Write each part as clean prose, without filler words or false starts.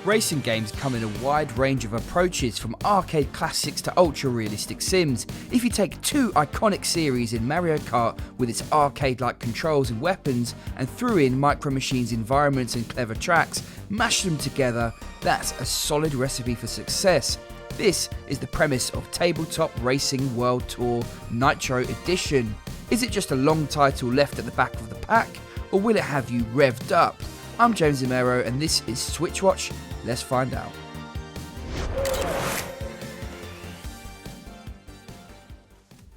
Racing games come in a wide range of approaches, from arcade classics to ultra-realistic sims. If you take two iconic series in Mario Kart with its arcade-like controls and weapons, and threw in Micro Machines environments and clever tracks, mash them together, that's a solid recipe for success. This is the premise of Tabletop Racing World Tour Nitro Edition. Is it just a long title left at the back of the pack, or will it have you revved up? I'm James Zamero and this is SwitchWatch. Let's find out.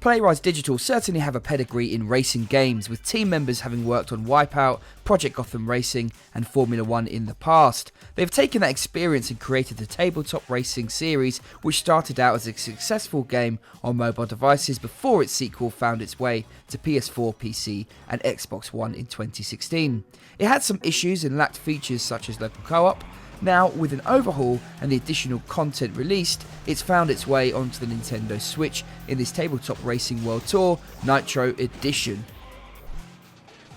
Playrise Digital certainly have a pedigree in racing games, with team members having worked on Wipeout, Project Gotham Racing and Formula 1 in the past. They've taken that experience and created the Tabletop Racing series, which started out as a successful game on mobile devices before its sequel found its way to PS4, PC and Xbox One in 2016. It had some issues and lacked features such as local co-op. Now, with an overhaul and the additional content released, it's found its way onto the Nintendo Switch in this Tabletop Racing World Tour Nitro Edition.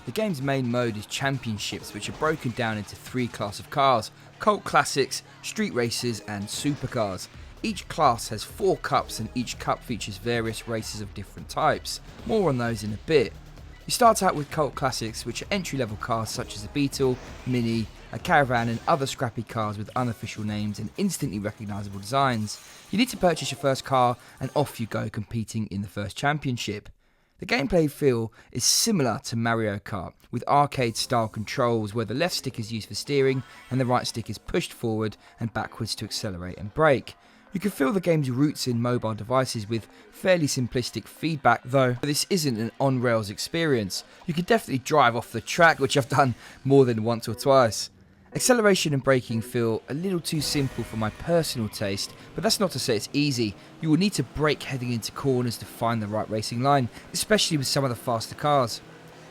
The game's main mode is Championships, which are broken down into three classes of cars: Cult Classics, Street Racers and Supercars. Each class has 4 cups and each cup features various races of different types. More on those in a bit. You start out with Cult Classics, which are entry-level cars such as a Beetle, Mini, a Caravan and other scrappy cars with unofficial names and instantly recognisable designs. You need to purchase your first car and off you go, competing in the first championship. The gameplay feel is similar to Mario Kart, with arcade style controls where the left stick is used for steering and the right stick is pushed forward and backwards to accelerate and brake. You can feel the game's roots in mobile devices with fairly simplistic feedback, though this isn't an on-rails experience. You can definitely drive off the track, which I've done more than once or twice. Acceleration and braking feel a little too simple for my personal taste, but that's not to say it's easy. You will need to brake heading into corners to find the right racing line, especially with some of the faster cars.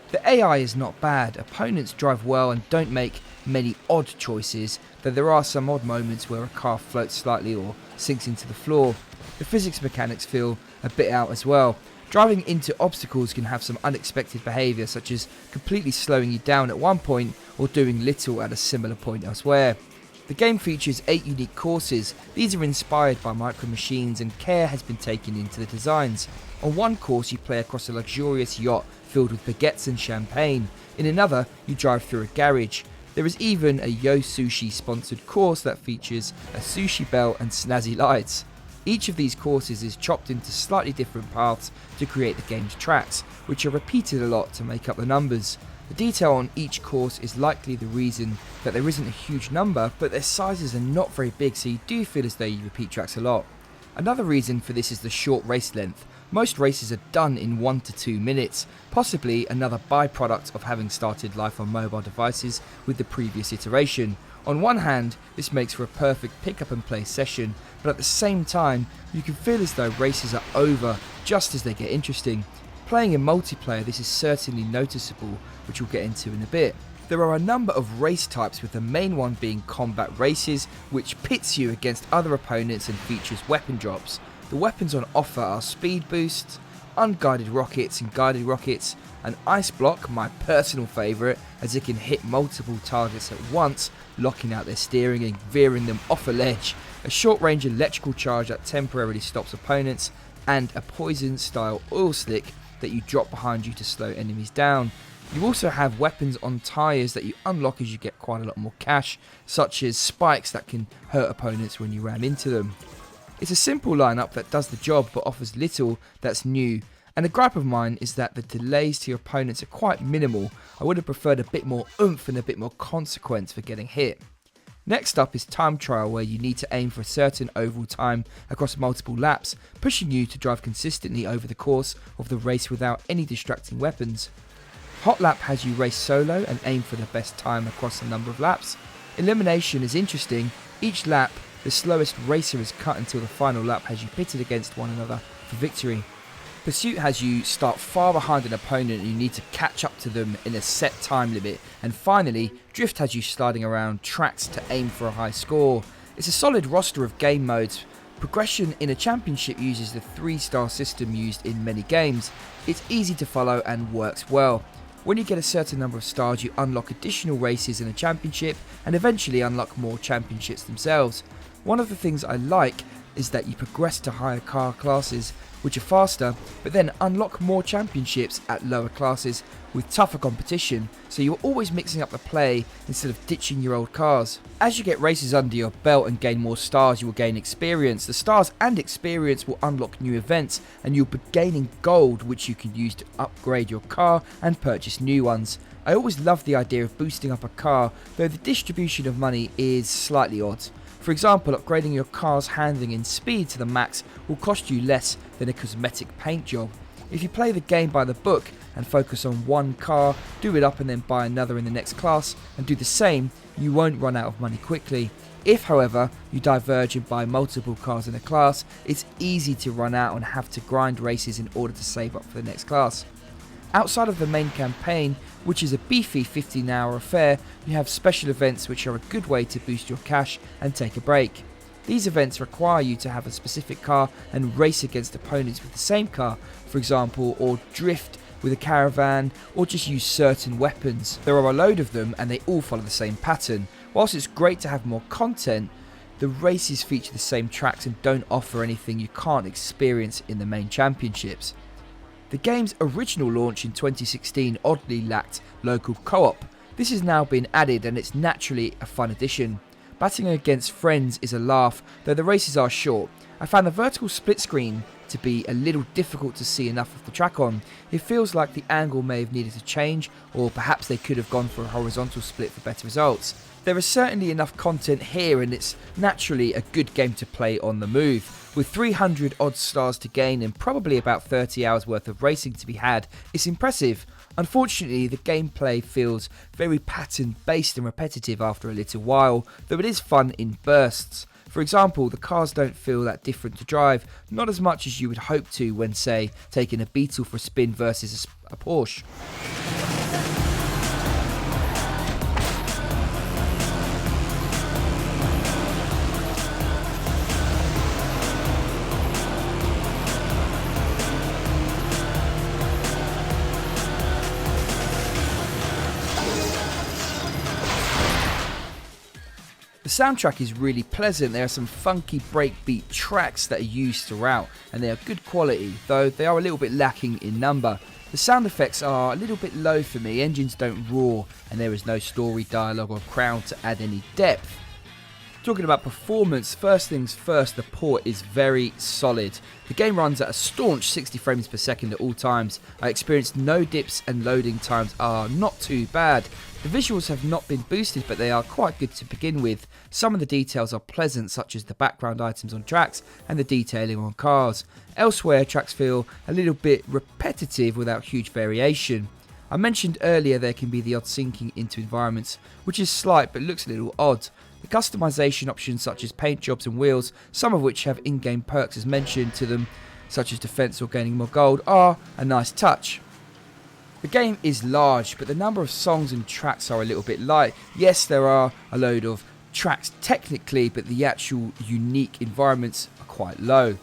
The AI is not bad, opponents drive well and don't make many odd choices, though there are some odd moments where a car floats slightly or sinks into the floor. The physics mechanics feel a bit out as well. Driving into obstacles can have some unexpected behaviour, such as completely slowing you down at one point or doing little at a similar point elsewhere. The game features 8 unique courses. These are inspired by Micro Machines and care has been taken into the designs. On one course you play across a luxurious yacht filled with baguettes and champagne. In another you drive through a garage. There is even a Yo Sushi sponsored course that features a sushi bell and snazzy lights. Each of these courses is chopped into slightly different paths to create the game's tracks, which are repeated a lot to make up the numbers. The detail on each course is likely the reason that there isn't a huge number, but their sizes are not very big, so you do feel as though you repeat tracks a lot. Another reason for this is the short race length. Most races are done in 1 to 2 minutes, possibly another byproduct of having started life on mobile devices with the previous iteration. On one hand, this makes for a perfect pick up and play session, but at the same time, you can feel as though races are over just as they get interesting. Playing in multiplayer, this is certainly noticeable, which we'll get into in a bit. There are a number of race types, with the main one being combat races, which pits you against other opponents and features weapon drops. The weapons on offer are speed boosts, unguided rockets and guided rockets, an ice block, my personal favourite, as it can hit multiple targets at once, locking out their steering and veering them off a ledge, a short range electrical charge that temporarily stops opponents, and a poison style oil slick that you drop behind you to slow enemies down. You also have weapons on tyres that you unlock as you get quite a lot more cash, such as spikes that can hurt opponents when you ram into them. It's a simple lineup that does the job but offers little that's new, and a gripe of mine is that the delays to your opponents are quite minimal. I would have preferred a bit more oomph and a bit more consequence for getting hit. Next up is Time Trial, where you need to aim for a certain overall time across multiple laps, pushing you to drive consistently over the course of the race without any distracting weapons. Hot Lap has you race solo and aim for the best time across a number of laps. Elimination is interesting. Each lap, the slowest racer is cut until the final lap has you pitted against one another for victory. Pursuit has you start far behind an opponent and you need to catch up to them in a set time limit. And finally, Drift has you sliding around tracks to aim for a high score. It's a solid roster of game modes. Progression in a championship uses the 3-star system used in many games. It's easy to follow and works well. When you get a certain number of stars, you unlock additional races in a championship and eventually unlock more championships themselves. One of the things I like is that you progress to higher car classes, which are faster, but then unlock more championships at lower classes with tougher competition, so you're always mixing up the play instead of ditching your old cars. As you get races under your belt and gain more stars, you will gain experience. The stars and experience will unlock new events, and you'll be gaining gold, which you can use to upgrade your car and purchase new ones. I always love the idea of boosting up a car, though the distribution of money is slightly odd. For example, upgrading your car's handling and speed to the max will cost you less than a cosmetic paint job. If you play the game by the book and focus on one car, do it up and then buy another in the next class and do the same, you won't run out of money quickly. If, however, you diverge and buy multiple cars in a class, it's easy to run out and have to grind races in order to save up for the next class. Outside of the main campaign, which is a beefy 15-hour affair, you have special events which are a good way to boost your cash and take a break. These events require you to have a specific car and race against opponents with the same car, for example, or drift with a caravan, or just use certain weapons. There are a load of them and they all follow the same pattern. Whilst it's great to have more content, the races feature the same tracks and don't offer anything you can't experience in the main championships. The game's original launch in 2016 oddly lacked local co-op. This has now been added and it's naturally a fun addition. Battling against friends is a laugh, though the races are short. I found the vertical split screen to be a little difficult to see enough of the track on. It feels like the angle may have needed to change, or perhaps they could have gone for a horizontal split for better results. There is certainly enough content here and it's naturally a good game to play on the move. With 300 odd stars to gain and probably about 30 hours worth of racing to be had, it's impressive. Unfortunately, the gameplay feels very pattern based and repetitive after a little while, though it is fun in bursts. For example, the cars don't feel that different to drive, not as much as you would hope to when, say, taking a Beetle for a spin versus a Porsche. The soundtrack is really pleasant. There are some funky breakbeat tracks that are used throughout and they are good quality, though they are a little bit lacking in number. The sound effects are a little bit low for me, engines don't roar and there is no story, dialogue or crowd to add any depth. Talking about performance, first things first, the port is very solid. The game runs at a staunch 60 frames per second at all times. I experienced no dips and loading times are not too bad. The visuals have not been boosted, but they are quite good to begin with. Some of the details are pleasant, such as the background items on tracks and the detailing on cars. Elsewhere, tracks feel a little bit repetitive without huge variation. I mentioned earlier there can be the odd syncing into environments, which is slight but looks a little odd. The customization options such as paint jobs and wheels, some of which have in-game perks as mentioned to them, such as defense or gaining more gold, are a nice touch. The game is large, but the number of songs and tracks are a little bit light. Yes, there are a load of tracks technically, but the actual unique environments are quite low.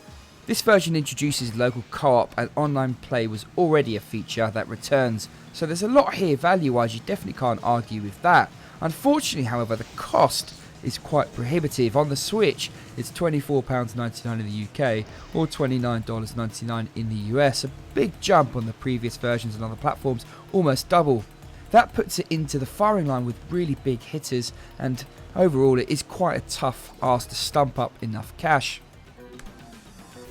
This version introduces local co-op and online play was already a feature that returns, so there's a lot here value-wise, you definitely can't argue with that. Unfortunately, however, the cost is quite prohibitive. On the Switch, it's £24.99 in the UK or $29.99 in the US, a big jump on the previous versions on other platforms, almost double. That puts it into the firing line with really big hitters, and overall it is quite a tough ask to stump up enough cash.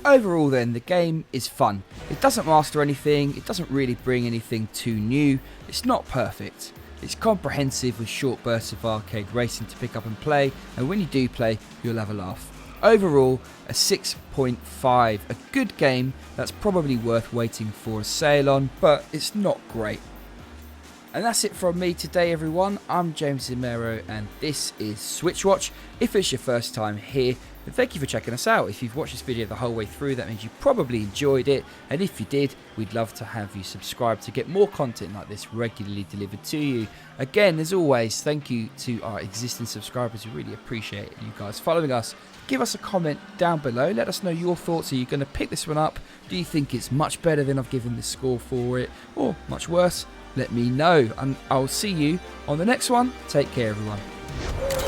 Overall then, the game is fun. It doesn't master anything, it doesn't really bring anything too new, it's not perfect. It's comprehensive with short bursts of arcade racing to pick up and play, and when you do play, you'll have a laugh. Overall, a 6.5, a good game that's probably worth waiting for a sale on, but it's not great. And that's it from me today, everyone. I'm James Zimero, and this is SwitchWatch. If it's your first time here, then thank you for checking us out. If you've watched this video the whole way through, that means you probably enjoyed it, and if you did, we'd love to have you subscribe to get more content like this regularly delivered to you. Again, as always, thank you to our existing subscribers. We really appreciate you guys following us. Give us a comment down below, let us know your thoughts. Are you going to pick this one up? Do you think it's much better than I've given the score for it, or much worse? let me know. And I'll see you on the next one. Take care, everyone.